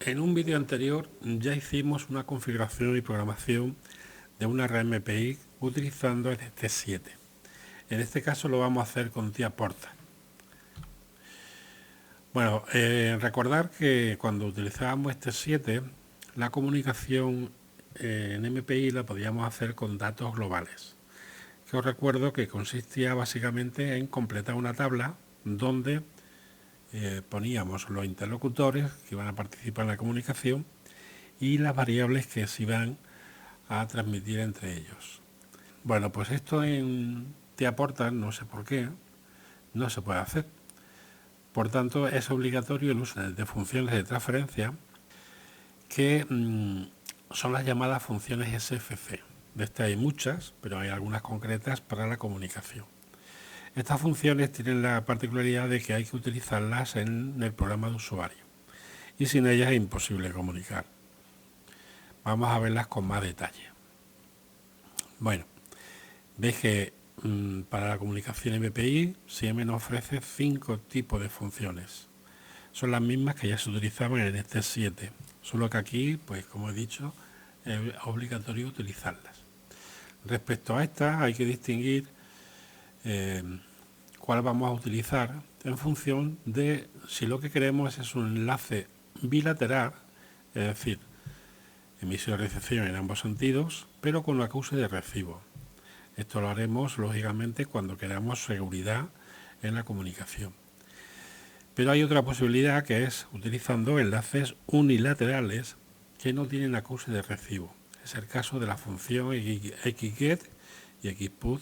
En un vídeo anterior ya hicimos una configuración y programación de una red MPI utilizando el ST7. En este caso lo vamos a hacer con TIAporta. Bueno, recordar que cuando utilizábamos ST7, la comunicación en MPI la podíamos hacer con datos globales. Que os recuerdo que consistía básicamente en completar una tabla donde poníamos los interlocutores que iban a participar en la comunicación y las variables que se iban a transmitir entre ellos. Bueno, pues esto en TIAporta, no sé por qué, no se puede hacer. Por tanto, es obligatorio el uso de funciones de transferencia que son las llamadas funciones SFC. De estas hay muchas, pero hay algunas concretas para la comunicación. Estas funciones tienen la particularidad de que hay que utilizarlas en el programa de usuario y sin ellas es imposible comunicar. Vamos a verlas con más detalle. Bueno, veis que para la comunicación MPI, SIEME nos ofrece 5 tipos de funciones. Son las mismas que ya se utilizaban en este 7, solo que aquí, pues como he dicho, es obligatorio utilizarlas. Respecto a estas hay que distinguir cuál vamos a utilizar en función de si lo que queremos es un enlace bilateral, es decir, emisión y recepción en ambos sentidos, pero con acuse de recibo. Esto lo haremos, lógicamente, cuando queramos seguridad en la comunicación. Pero hay otra posibilidad que es utilizando enlaces unilaterales que no tienen acuse de recibo. Es el caso de la función XGET y XPUT,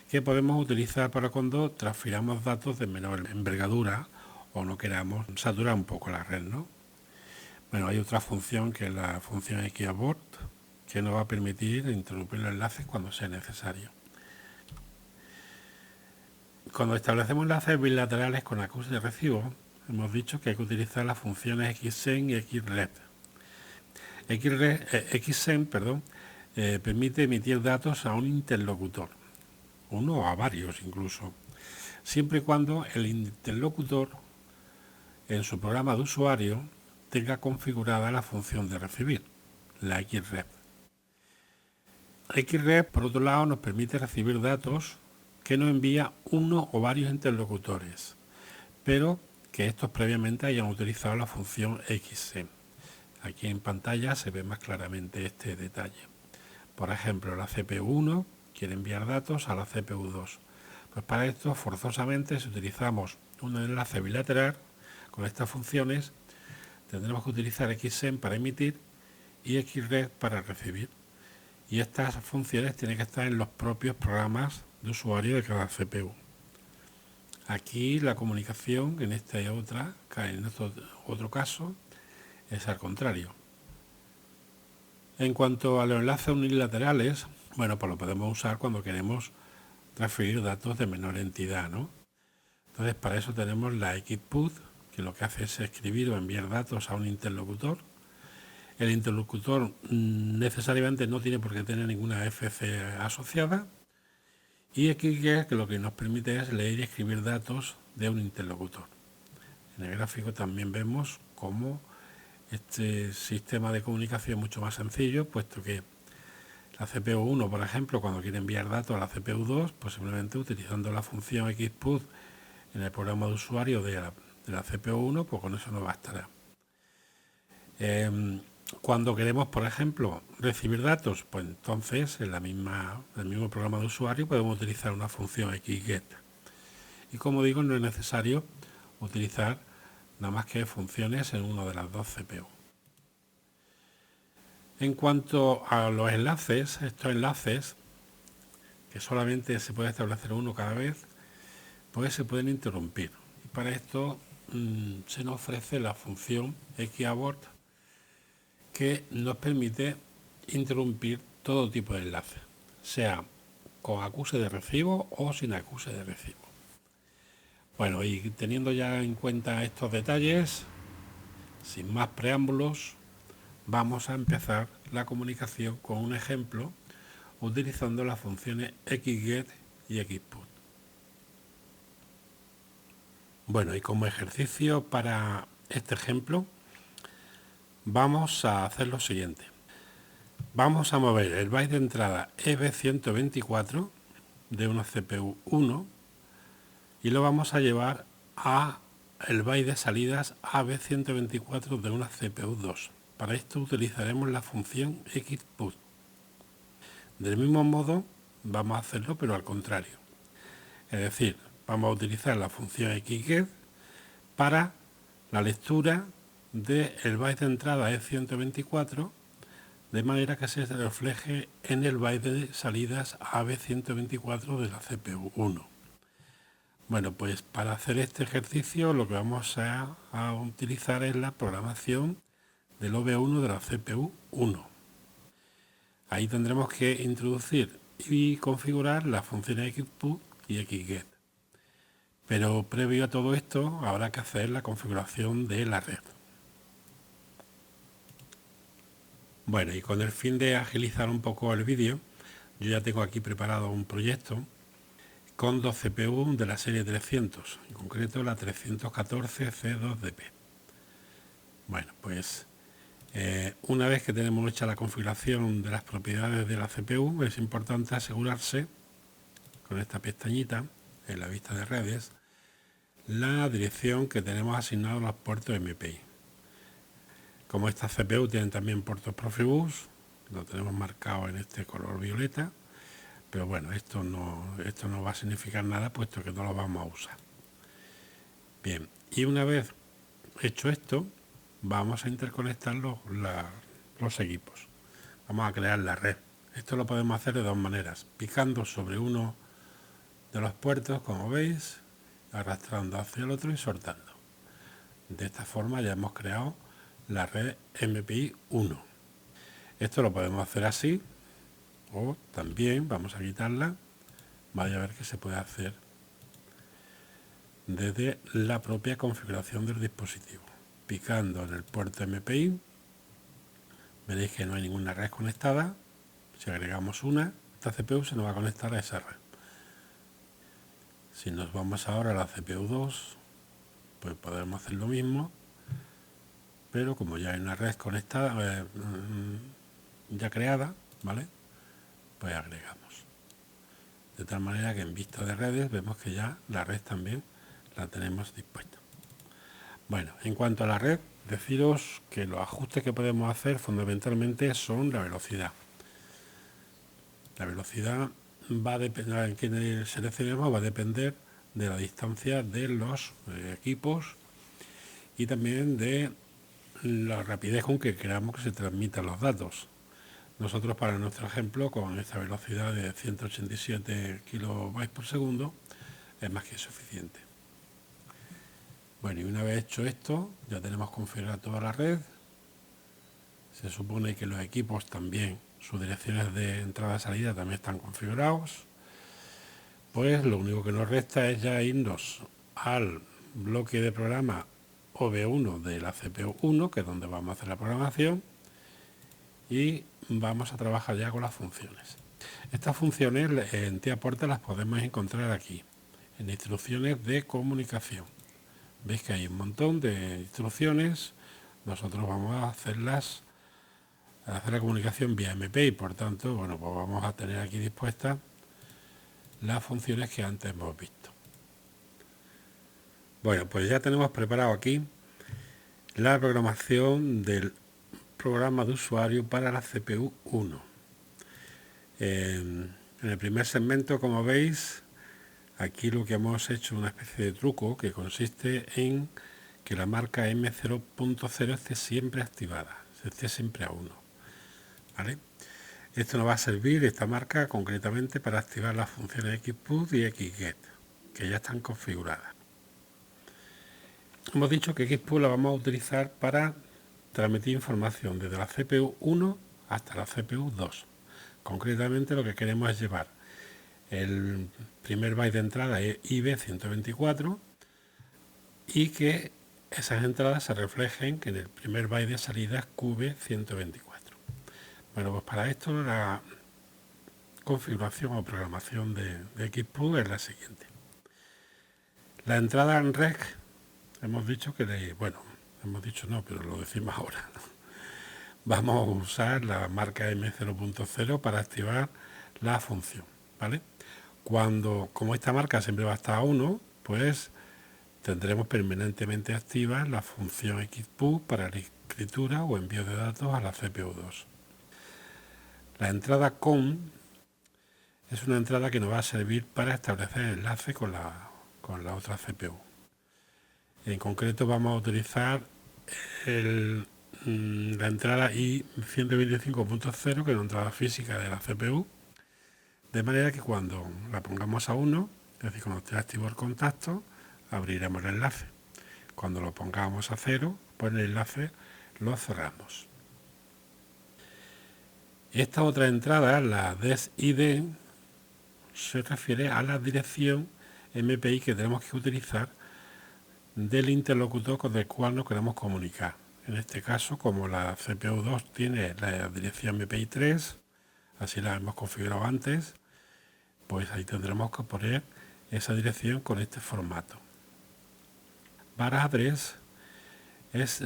que podemos utilizar para cuando transfiramos datos de menor envergadura o no queramos saturar un poco la red, ¿no? Bueno, hay otra función que es la función XABORT, que nos va a permitir interrumpir los enlaces cuando sea necesario. Cuando establecemos enlaces bilaterales con acuse de recibo, hemos dicho que hay que utilizar las funciones XSEND y XRED. XSEND permite emitir datos a un interlocutor, uno o a varios incluso, siempre y cuando el interlocutor en su programa de usuario tenga configurada la función de recibir, la XRED. XRED, por otro lado, nos permite recibir datos que nos envía uno o varios interlocutores, pero que estos previamente hayan utilizado la función XSEND. Aquí en pantalla se ve más claramente este detalle. Por ejemplo, la CPU1 quiere enviar datos a la CPU2. Pues para esto, forzosamente, si utilizamos un enlace bilateral con estas funciones, tendremos que utilizar XSEND para emitir y XRED para recibir. Y estas funciones tienen que estar en los propios programas de usuario de cada CPU. Aquí la comunicación, en esta y otra, en este otro caso, es al contrario. En cuanto a los enlaces unilaterales, bueno, pues lo podemos usar cuando queremos transferir datos de menor entidad, ¿no? Entonces, para eso tenemos la XPUT, que lo que hace es escribir o enviar datos a un interlocutor. El interlocutor necesariamente no tiene por qué tener ninguna FC asociada. Y XGET, que lo que nos permite es leer y escribir datos de un interlocutor. En el gráfico también vemos cómo este sistema de comunicación es mucho más sencillo, puesto que la CPU1, por ejemplo, cuando quiere enviar datos a la CPU2, pues simplemente utilizando la función XPUT en el programa de usuario de la CPU1, pues con eso nos bastará. Cuando queremos, por ejemplo, recibir datos, pues entonces en el mismo programa de usuario podemos utilizar una función XGET. Y como digo, no es necesario utilizar nada más que funciones en una de las dos CPU. En cuanto a los enlaces, estos enlaces, que solamente se puede establecer uno cada vez, pues se pueden interrumpir. Y para esto se nos ofrece la función XABORT, que nos permite interrumpir todo tipo de enlace, sea con acuse de recibo o sin acuse de recibo. Bueno, y teniendo ya en cuenta estos detalles, sin más preámbulos, vamos a empezar la comunicación con un ejemplo utilizando las funciones XGET y XPUT. Bueno, y como ejercicio para este ejemplo, vamos a hacer lo siguiente. Vamos a mover el byte de entrada EB124 de una CPU 1 y lo vamos a llevar a el byte de salidas AB124 de una CPU 2. Para esto utilizaremos la función xput. Del mismo modo vamos a hacerlo pero al contrario. Es decir, vamos a utilizar la función xget para la lectura del byte de entrada E124 de manera que se refleje en el byte de salidas AB124 de la CPU 1. Bueno, pues para hacer este ejercicio lo que vamos a utilizar es la programación del OV1 de la CPU 1. Ahí tendremos que introducir y configurar las funciones xput y xget. Pero previo a todo esto habrá que hacer la configuración de la red. Bueno, y con el fin de agilizar un poco el vídeo, yo ya tengo aquí preparado un proyecto con 2 CPU de la serie 300, en concreto la 314C2DP. Bueno, pues una vez que tenemos hecha la configuración de las propiedades de la CPU, es importante asegurarse, con esta pestañita, en la vista de redes, la dirección que tenemos asignado a los puertos MPI. Como estas CPU tienen también puertos Profibus, lo tenemos marcado en este color violeta, pero bueno, esto no va a significar nada puesto que no lo vamos a usar. Bien, y una vez hecho esto, vamos a interconectar los equipos. Vamos a crear la red. Esto lo podemos hacer de dos maneras, picando sobre uno de los puertos, como veis, arrastrando hacia el otro y soltando. De esta forma ya hemos creado la red MPI 1. Esto lo podemos hacer así, o también vamos a quitarla. Vaya a ver que se puede hacer desde la propia configuración del dispositivo. Picando en el puerto MPI, veréis que no hay ninguna red conectada. Si agregamos una, esta CPU se nos va a conectar a esa red. Si nos vamos ahora a la CPU 2, pues podemos hacer lo mismo, pero como ya hay una red conectada, ya creada, ¿vale? Pues agregamos. De tal manera que en vista de redes vemos que ya la red también la tenemos dispuesta. Bueno, en cuanto a la red, deciros que los ajustes que podemos hacer fundamentalmente son la velocidad. La velocidad va a depender, en que seleccionemos, va a depender de la distancia de los equipos y también de la rapidez con que queramos que se transmitan los datos. Nosotros, para nuestro ejemplo, con esta velocidad de 187 kilobytes por segundo, es más que suficiente. Bueno, y una vez hecho esto, ya tenemos configurada toda la red. Se supone que los equipos también, sus direcciones de entrada y salida también están configurados. Pues lo único que nos resta es ya irnos al bloque de programa OV1 de la CPU 1, que es donde vamos a hacer la programación, y vamos a trabajar ya con las funciones. Estas funciones en TIAporta las podemos encontrar aquí, en instrucciones de comunicación. Veis que hay un montón de instrucciones. Nosotros vamos a hacer la comunicación vía MP y por tanto, bueno, pues vamos a tener aquí dispuestas las funciones que antes hemos visto. Bueno, pues ya tenemos preparado aquí la programación del programa de usuario para la CPU 1. En el primer segmento, como veis, aquí lo que hemos hecho es una especie de truco que consiste en que la marca M0.0 esté siempre activada, esté siempre a 1. ¿Vale? Esto nos va a servir, esta marca, concretamente para activar las funciones xput y xget, que ya están configuradas. Hemos dicho que xput la vamos a utilizar para transmitir información desde la CPU 1 hasta la CPU 2. Concretamente lo que queremos es llevar el primer byte de entrada IB124 y que esas entradas se reflejen en el primer byte de salida QB124. Bueno, pues para esto la configuración o programación de xput es la siguiente. La entrada en reg, hemos dicho que hemos dicho no, pero lo decimos ahora. vamos a usar la marca M0.0 para activar la función, ¿vale? Como esta marca siempre va a estar a 1, pues tendremos permanentemente activa la función XPU para la escritura o envío de datos a la CPU2. La entrada COM es una entrada que nos va a servir para establecer enlace con la otra CPU. En concreto vamos a utilizar la entrada I125.0, que es una entrada física de la CPU, de manera que cuando la pongamos a 1, es decir, cuando esté activo el contacto, abriremos el enlace. Cuando lo pongamos a 0, pues el enlace lo cerramos. Esta otra entrada, la DES-ID, se refiere a la dirección MPI que tenemos que utilizar del interlocutor con el cual nos queremos comunicar. En este caso, como la CPU2 tiene la dirección MPI 3, así la hemos configurado antes, pues ahí tendremos que poner esa dirección con este formato. Bar address es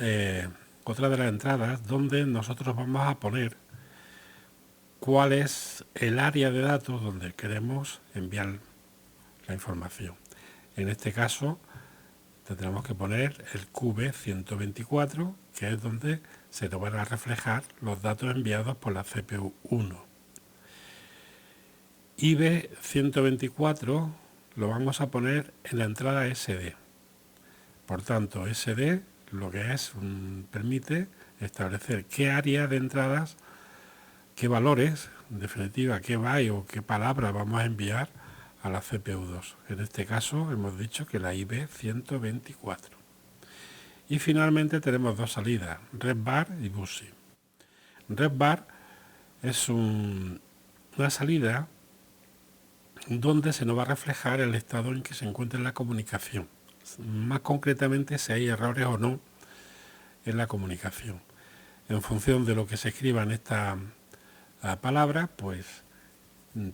otra de las entradas donde nosotros vamos a poner cuál es el área de datos donde queremos enviar la información. En este caso tendremos que poner el QB124, que es donde se nos van a reflejar los datos enviados por la CPU 1. IB124 lo vamos a poner en la entrada SD. Por tanto, SD lo que es permite establecer qué área de entradas, qué valores, en definitiva, qué byte o qué palabra vamos a enviar a la CPU2. En este caso hemos dicho que la IB124. Y finalmente tenemos dos salidas, RedBar y BUSI. RedBar es una salida donde se nos va a reflejar el estado en que se encuentra la comunicación. Más concretamente, si hay errores o no en la comunicación. En función de lo que se escriba en esta palabra, pues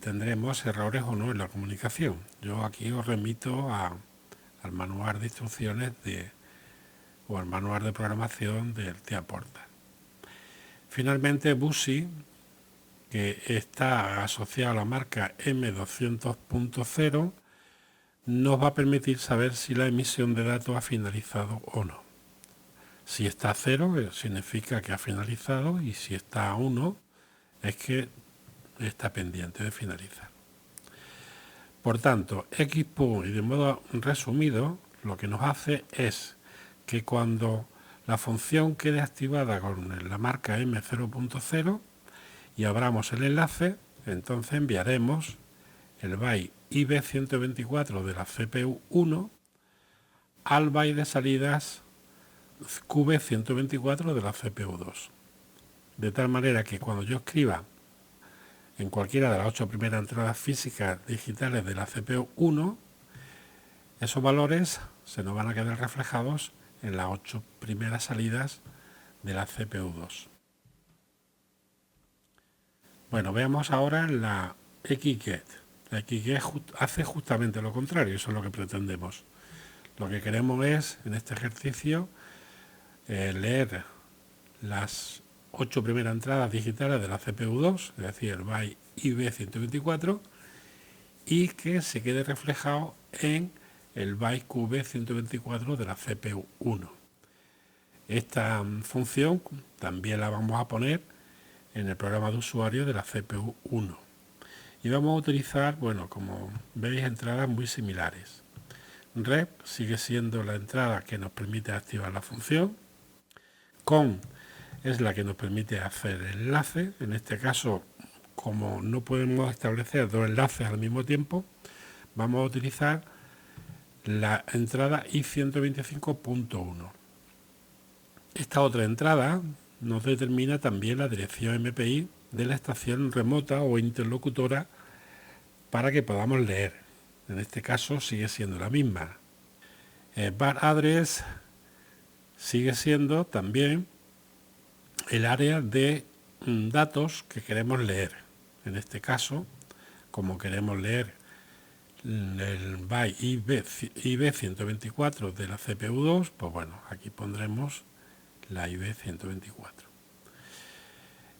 tendremos errores o no en la comunicación. Yo aquí os remito al manual de instrucciones o al manual de programación del TIA Portal. Finalmente, BUSI, que está asociado a la marca M200.0, nos va a permitir saber si la emisión de datos ha finalizado o no. Si está a 0, significa que ha finalizado, y si está a 1, es que está pendiente de finalizar. Por tanto, XPU, y de modo resumido, lo que nos hace es que cuando la función quede activada con la marca M0.0 y abramos el enlace, entonces enviaremos el byte IB124 de la CPU 1 al byte de salidas QB124 de la CPU 2. De tal manera que cuando yo escriba en cualquiera de las 8 primeras entradas físicas digitales de la CPU 1, esos valores se nos van a quedar reflejados en las 8 primeras salidas de la CPU 2. Bueno, veamos ahora la XGET. La XGET hace justamente lo contrario, eso es lo que pretendemos. Lo que queremos es, en este ejercicio, leer las 8 primeras entradas digitales de la CPU2, es decir, el byte IB124, y que se quede reflejado en el byte QB124 de la CPU1. Esta función también la vamos a poner en el programa de usuario de la CPU1. Y vamos a utilizar, bueno, como veis, entradas muy similares. Rep sigue siendo la entrada que nos permite activar la función. COM es la que nos permite hacer el enlace. En este caso, como no podemos establecer dos enlaces al mismo tiempo, vamos a utilizar la entrada I125.1. Esta otra entrada nos determina también la dirección MPI de la estación remota o interlocutora para que podamos leer. En este caso sigue siendo la misma. Bar address sigue siendo también el área de datos que queremos leer. En este caso, como queremos leer el byte IB124 de la CPU2, pues bueno, aquí pondremos la IB124.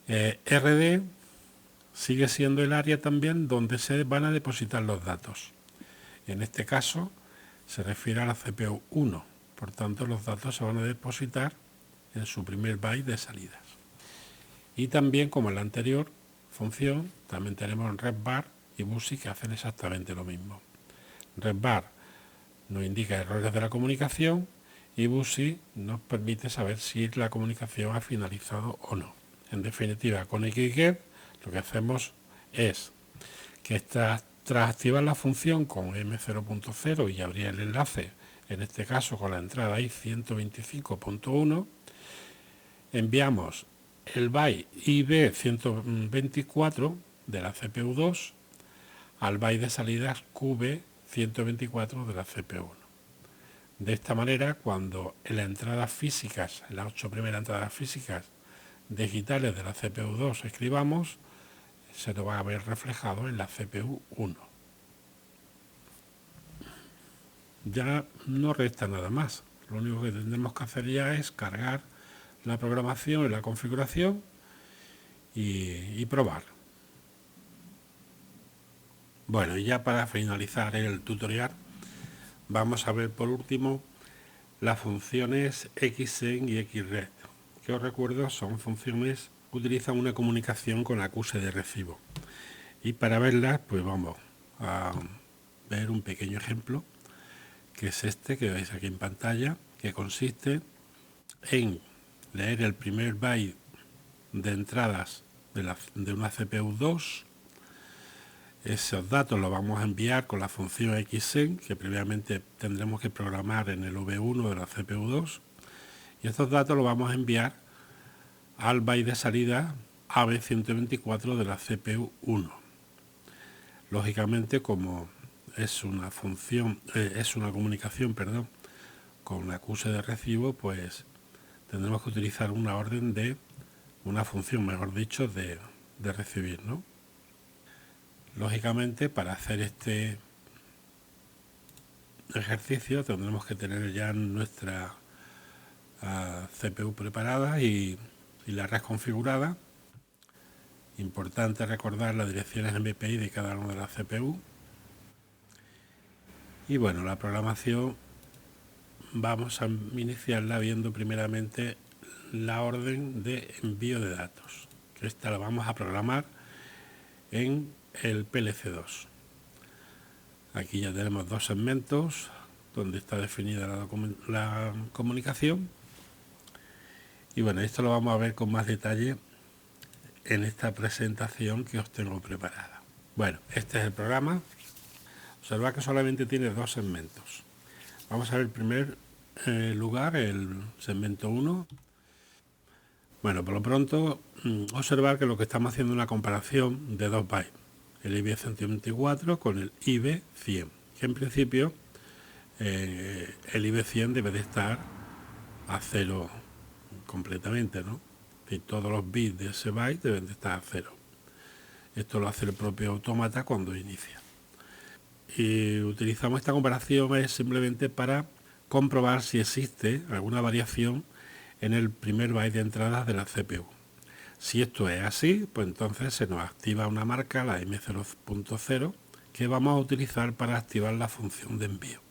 RD sigue siendo el área también donde se van a depositar los datos. En este caso se refiere a la CPU 1, por tanto los datos se van a depositar en su primer byte de salidas. Y también, como en la anterior función, también tenemos redbar y busy que hacen exactamente lo mismo. Redbar nos indica errores de la comunicación y busy nos permite saber si la comunicación ha finalizado o no. En definitiva, con xget lo que hacemos es que tras activar la función con m0.0 y abrir el enlace, en este caso con la entrada i125.1, enviamos el byte IB124 de la CPU2 al byte de salidas QB124 de la CPU1. De esta manera, cuando en las entradas físicas, en las 8 primeras entradas físicas digitales de la CPU2 escribamos, se nos va a ver reflejado en la CPU1. Ya no resta nada más. Lo único que tendremos que hacer ya es cargar la programación y la configuración y probar. Bueno, y ya para finalizar el tutorial, vamos a ver por último las funciones xsen y xret, que os recuerdo son funciones que utilizan una comunicación con acuse de recibo. Y para verlas, pues vamos a ver un pequeño ejemplo, que es este que veis aquí en pantalla, que consiste en leer el primer byte de entradas de una CPU2. Esos datos los vamos a enviar con la función xsen, que previamente tendremos que programar en el V1 de la CPU2. Y estos datos los vamos a enviar al byte de salida AB124 de la CPU1. Lógicamente, como es una función, es una comunicación, con acuse de recibo, pues tendremos que utilizar una orden de una función, mejor dicho, de recibir, ¿no? Lógicamente, para hacer este ejercicio tendremos que tener ya nuestra CPU preparada y la red configurada. Importante recordar las direcciones MPI de cada una de las CPU. Y bueno, la programación vamos a iniciarla viendo primeramente la orden de envío de datos, que esta la vamos a programar en el PLC2. Aquí ya tenemos dos segmentos donde está definida la comunicación. Y bueno, esto lo vamos a ver con más detalle en esta presentación que os tengo preparada. Bueno, este es el programa. Observad que solamente tiene dos segmentos. Vamos a ver en primer lugar el segmento 1. Bueno, por lo pronto, observar que lo que estamos haciendo es una comparación de dos bytes. El IB124 con el IB100, que en principio el IB100 debe de estar a 0 completamente, ¿no? Y todos los bits de ese byte deben de estar a 0. Esto lo hace el propio autómata cuando inicia. Y utilizamos esta comparación es simplemente para comprobar si existe alguna variación en el primer byte de entradas de la CPU. Si esto es así, pues entonces se nos activa una marca, la M0.0, que vamos a utilizar para activar la función de envío.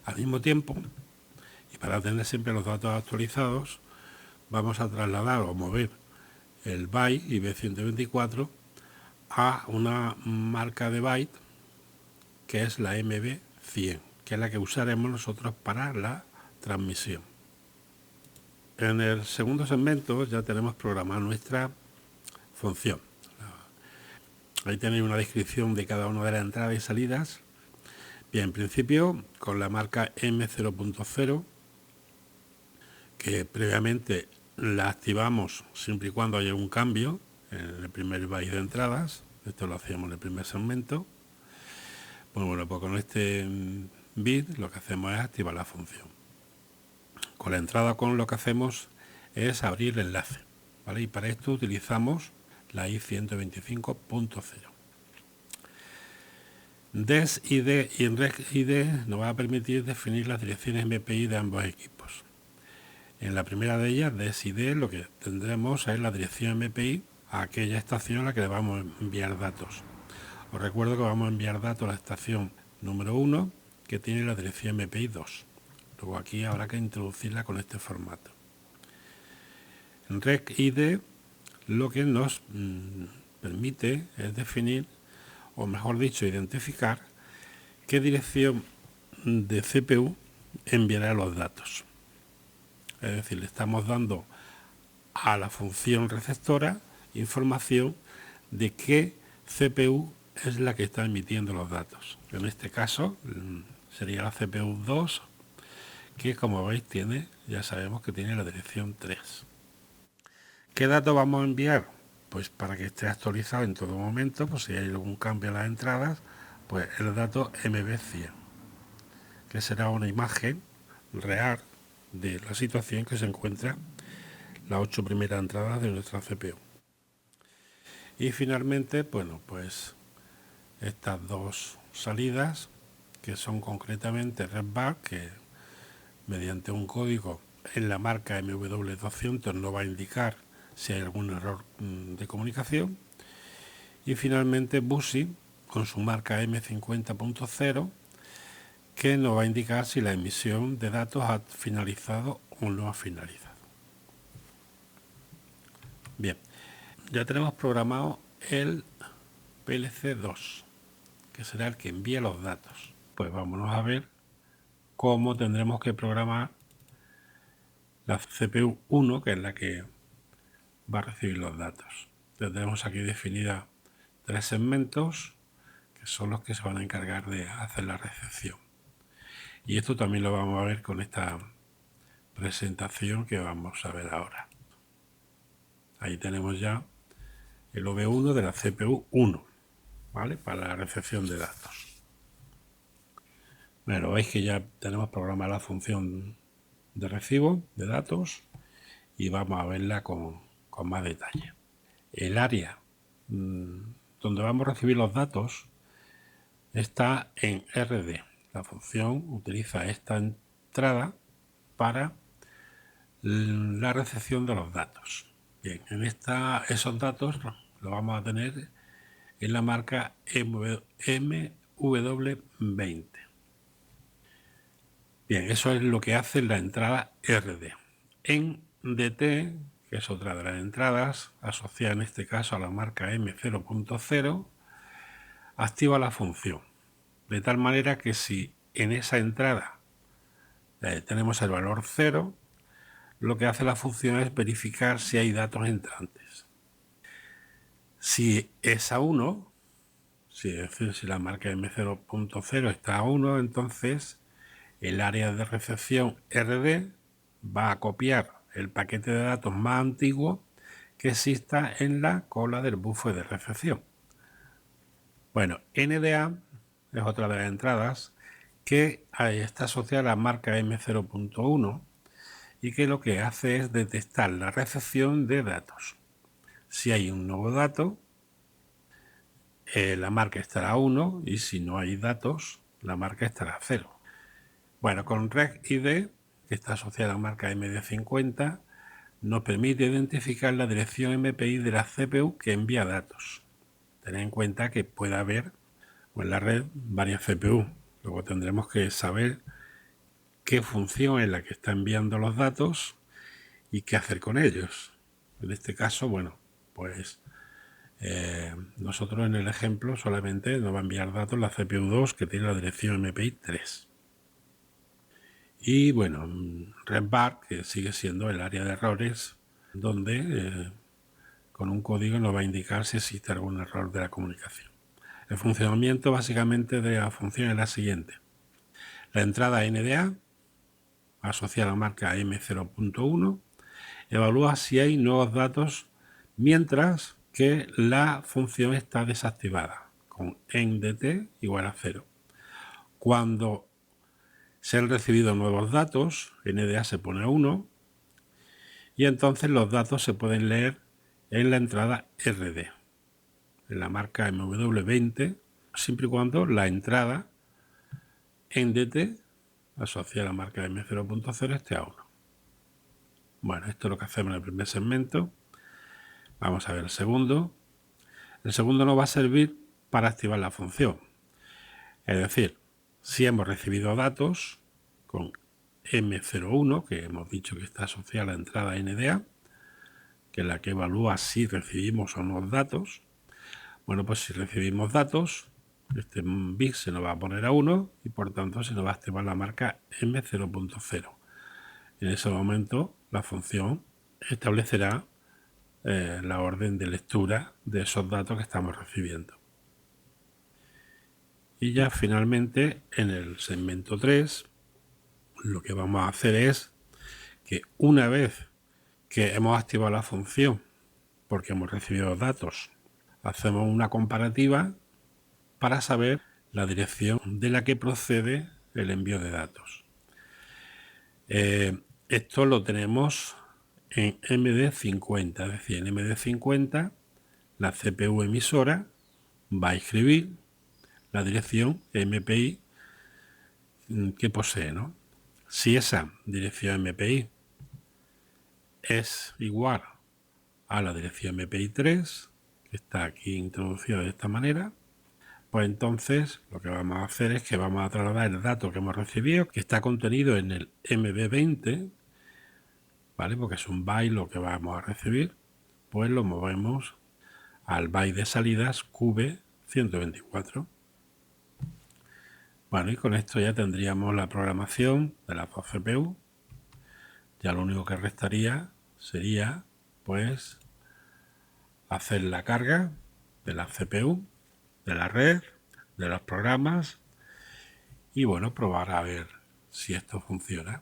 Al mismo tiempo, y para tener siempre los datos actualizados, vamos a trasladar o mover el byte IB124 a una marca de byte que es la MB100, que es la que usaremos nosotros para la transmisión. En el segundo segmento ya tenemos programada nuestra función. Ahí tenéis una descripción de cada una de las entradas y salidas. Bien, en principio con la marca M0.0, que previamente la activamos siempre y cuando haya un cambio en el primer byte de entradas. Esto lo hacíamos en el primer segmento. Bueno, pues con este bit lo que hacemos es activar la función. Con la entrada con lo que hacemos es abrir el enlace, ¿vale? Y para esto utilizamos la i125.0. DES-ID y REG-ID nos va a permitir definir las direcciones MPI de ambos equipos. En la primera de ellas, de SID, lo que tendremos es la dirección MPI a aquella estación a la que le vamos a enviar datos. Os recuerdo que vamos a enviar datos a la estación número 1, que tiene la dirección MPI 2. Luego aquí habrá que introducirla con este formato. En RecID lo que nos permite es definir, o mejor dicho, identificar qué dirección de CPU enviará los datos. Es decir, le estamos dando a la función receptora información de qué CPU es la que está emitiendo los datos. En este caso sería la CPU 2, que como veis ya sabemos que tiene la dirección 3. ¿Qué datos vamos a enviar? Pues para que esté actualizado en todo momento, pues si hay algún cambio en las entradas, pues el dato MB100, que será una imagen real de la situación que se encuentra las 8 primeras entradas de nuestra CPU. Y finalmente, bueno, pues estas dos salidas, que son concretamente RedBar, que mediante un código en la marca MW200 nos va a indicar si hay algún error de comunicación. Y finalmente BUSI, con su marca M50.0, que nos va a indicar si la emisión de datos ha finalizado o no ha finalizado. Bien, ya tenemos programado el PLC2, que será el que envía los datos. Pues vámonos a ver cómo tendremos que programar la CPU 1, que es la que va a recibir los datos. Tendremos aquí definida 3 segmentos, que son los que se van a encargar de hacer la recepción. Y esto también lo vamos a ver con esta presentación que vamos a ver ahora. Ahí tenemos ya el OV1 de la CPU 1, ¿vale? Para la recepción de datos. Bueno, veis que ya tenemos programada la función de recibo de datos y vamos a verla con más detalle. El área donde vamos a recibir los datos está en RD. La función utiliza esta entrada para la recepción de los datos. Bien, esos datos los vamos a tener en la marca MW20. Bien, eso es lo que hace la entrada RD. En DT, que es otra de las entradas, asociada en este caso a la marca M0.0, activa la función. De tal manera que si en esa entrada tenemos el valor 0, lo que hace la función es verificar si hay datos entrantes. Si es a 1, es decir, si la marca M0.0 está a 1, entonces el área de recepción RD va a copiar el paquete de datos más antiguo que exista en la cola del buffer de recepción. Bueno, NDA es otra de las entradas que está asociada a la marca M0.1 y que lo que hace es detectar la recepción de datos. Si hay un nuevo dato, la marca estará a 1 y si no hay datos, la marca estará a 0. Bueno, con RecID, que está asociada a la marca MD50, nos permite identificar la dirección MPI de la CPU que envía datos. Tened en cuenta que puede haber en la red varias CPU. Luego tendremos que saber qué función es la que está enviando los datos y qué hacer con ellos. En este caso, bueno, pues nosotros en el ejemplo solamente nos va a enviar datos la CPU 2 que tiene la dirección MPI 3. Y bueno, RedBar, que sigue siendo el área de errores, donde con un código nos va a indicar si existe algún error de la comunicación. El funcionamiento básicamente de la función es la siguiente. La entrada NDA, asociada a la marca M0.1, evalúa si hay nuevos datos mientras que la función está desactivada, con NDT igual a 0. Cuando se han recibido nuevos datos, NDA se pone a 1 y entonces los datos se pueden leer en la entrada RD, en la marca MW20, siempre y cuando la entrada NDT asociada a la marca M0.0 esté a 1. Bueno, esto es lo que hacemos en el primer segmento. Vamos a ver el segundo. El segundo nos va a servir para activar la función. Es decir, si hemos recibido datos con M01, que hemos dicho que está asociada a la entrada NDA, que es la que evalúa si recibimos o no datos. Bueno, pues si recibimos datos, este bit se nos va a poner a 1 y por tanto se nos va a activar la marca M0.0. En ese momento la función establecerá la orden de lectura de esos datos que estamos recibiendo. Y ya finalmente en el segmento 3 lo que vamos a hacer es que una vez que hemos activado la función porque hemos recibido datos, hacemos una comparativa para saber la dirección de la que procede el envío de datos. Esto lo tenemos en MD50, es decir, en MD50 la CPU emisora va a escribir la dirección MPI que posee, ¿no? Si esa dirección MPI es igual a la dirección MPI 3, que está aquí introducida de esta manera, pues entonces lo que vamos a hacer es que vamos a trasladar el dato que hemos recibido, que está contenido en el MB20, ¿vale? Porque es un byte lo que vamos a recibir, pues lo movemos al byte de salidas QB124. Bueno, y con esto ya tendríamos la programación de las dos CPU. Ya lo único que restaría sería, pues, hacer la carga de la CPU, de la red, de los programas y, bueno, probar a ver si esto funciona.